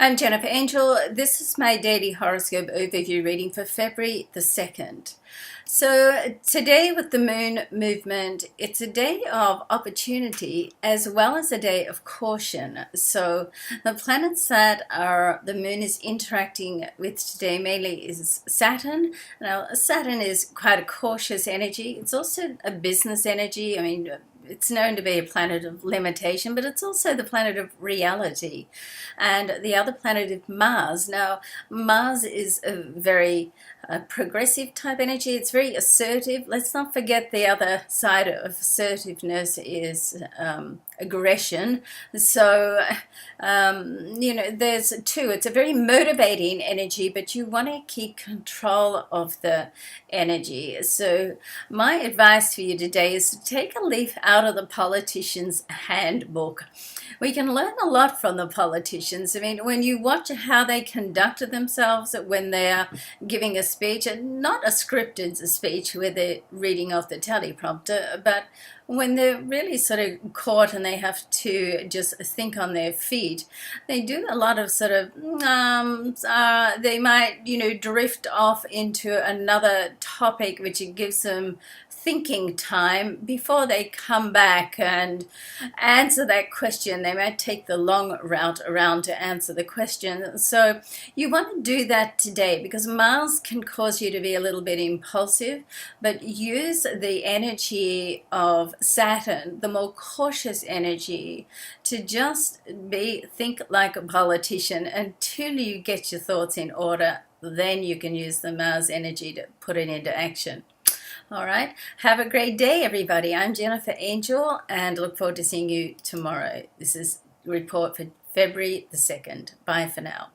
I'm Jennifer Angel. This is my daily horoscope overview reading for February the 2nd. So today with the moon movement, it's a day of opportunity as well as a day of caution. So the planets that the moon is interacting with today mainly is Saturn. Now Saturn is quite a cautious energy. It's also a business energy. I mean, it's known to be a planet of limitation, but it's also the planet of reality. And the other planet is Mars. Now, Mars is a very progressive type energy. It's very assertive. Let's not forget the other side of assertiveness is aggression. So, there's two. It's a very motivating energy, but you want to keep control of the energy. So, my advice for you today is to take a leaf out of the politician's handbook. We can learn a lot from the politicians. I mean, when you watch how they conduct themselves when they're giving a speech, and not a scripted speech where they're reading off the teleprompter, but when they're really sort of caught and they have to just think on their feet, they do a lot of sort of, they might, drift off into another topic, which it gives them thinking time before they come back and answer that question. They might take the long route around to answer the question. So you want to do that today because Mars can cause you to be a little bit impulsive, but use the energy of Saturn, the more cautious energy, to just think like a politician until you get your thoughts in order. Then you can use the Mars energy to put it into action. All right. Have a great day, everybody. I'm Jennifer Angel, and look forward to seeing you tomorrow. This is the report for February the 2nd. Bye for now.